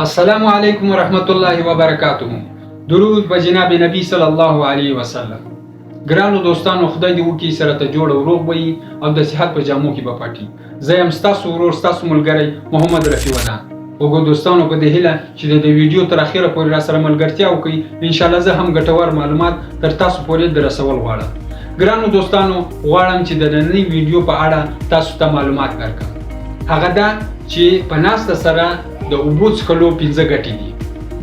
السلام علیکم ورحمت الله وبرکاته. درود به جناب نبی صلی الله علیه وسلم. ګرانو دوستانو، خدای دې وکړي سره ته جوړ او روغ وي او د صحت په جامو کې به پټي. زه یم ستاسو ورور ستاسو ملګری محمد رفیع الله. وګورئ دوستانو، په دې هیله چې د ویډیو تر اخره پورې را سره ملګرتیا وکړئ. ان شاء الله زه هم ګټور معلومات تر تاسو پورې درسول غواړم. ګرانو دوستانو، غواړم چې د نننۍ ویډیو په اړه تاسو ته معلومات درکړم. هغه دا چې په ناسته سره د اوبو څښلو 5 ګټې دي.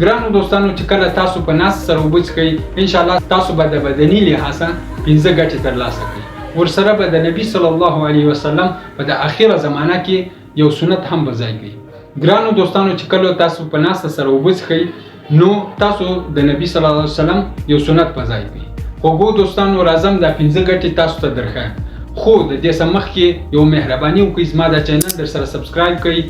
ګرانو دوستانو، چې کله تاسو په ناسته سره اوبه څښئ، ان شاء الله تاسو به د بدني لحاظه 5 ګټې ترلاسه کړئ. ورسره به د نبی صلی الله علیه وسلم په د اخیره زمانه کې یو سنت هم به ځای کوي. ګرانو دوستانو، چې کله تاسو په ناسته سره اوبه څښئ، نو تاسو د نبی صلی الله علیه وسلم یو سنت په ځای کوي. وګورئ دوستانو، راځم دا 5 ګټې تاسو ته درښایم. خو د دې څخه مخکې یو مهرباني وکړئ، زما دا چینل در سره سبسکرایب کړئ،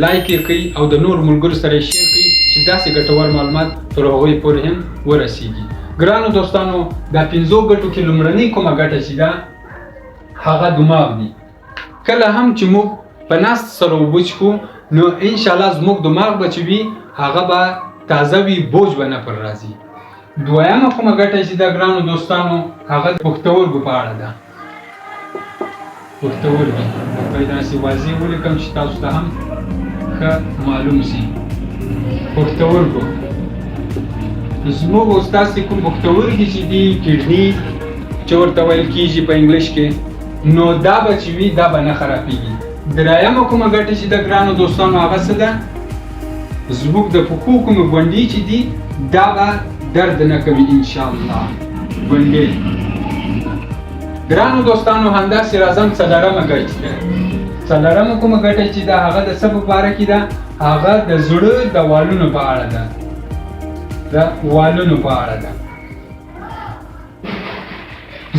لایک یې کړئ او د نور ملګرو سره یې شیر کړئ چې داسې ګټور معلومات تر هغوی پورې هم ورسیږي. ګرانو دوستانو، دا 5 ګټو کې لومړنۍ کومه ګټه چې ده هغه دماغ دی. کله هم چې موږ په ناسته سره اوبه څښو، نو ان شاء الله زموږ دماغ به چې وي هغه به تازه وي، بوج به نه پر راځي. دویمه کومه ګټه چې ده ګرانو دوستانو، هغه د پښتورګو په اړه ده. پښتورګي باید داسې واضح ولیکم چې تاسو ته هم ښه معلوم شي. پښتورګو زموږ او ستاسې کوم پښتورګي چې دي، کډني چې ورته ویل کېږي په انګلیش کې، نو دا به چې وي دا به نه خرابېږي. درېیمه کومه ګټه چې ده ګرانو دوستانو، هغه څه ده؟ زموږ د پښو کومې ګونډې چې دي دا به درد نه کوي ان شاء الله. ګونډې ګرانو دوستانو، همداسې راځم څلورمه ګټه ده. څلورمه کومه ګټه چې ده هغه د څه په باره کې ده؟ هغه د زړه د والونو په اړه ده. د والونو په اړه ده.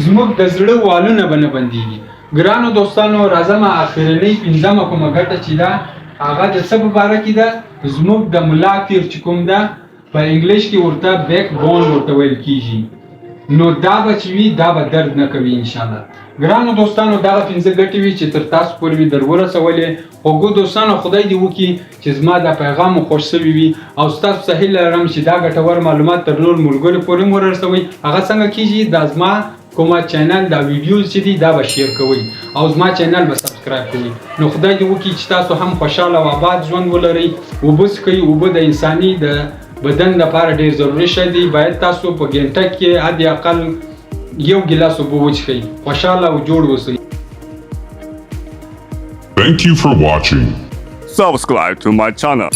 زموږ د زړه والونه به نه بندېږي. ګرانو دوستانو، راځم اخرنۍ 5مه کومه ګټه چې ده هغه د څه په باره کې ده؟ زموږ د ملا تیر چې کوم ده، په انګلیش کې ورته بیک بون ورته ویل کېږي، نو دا به چې وي دا به درد نه کوي ان شاء الله. ګرانو دوستانو، دغه 5 ګټې وي چې تر تاسو پورې مې در ورسولې. وګورئ دوستانو، خدای دې وکړي چې زما دا پیغام مو خوښ شوی وي او ستاسو څخه هیله لرم چې دا ګټور معلومات تر نور ملګرو پورې مو ورسوئ. هغه څنګه کېږي؟ دا زما کومه چینل دا ویډیوز چې دي دا به شیر کوئ او زما چینل به سبسکرایب کوئ. نو خدای دې وکړي چې تاسو هم خوشحاله او آباد ژوند ولرئ. اوبه څښئ. اوبه د انساني د بدن لپاره ډیر ضروري شی دی. باید تاسو په ګنټه کې حد اقل 1 ګیلاس اوبه وڅښئ. خوشحاله او جوړ اوسئ. Thank you for watching. Subscribe to my channel.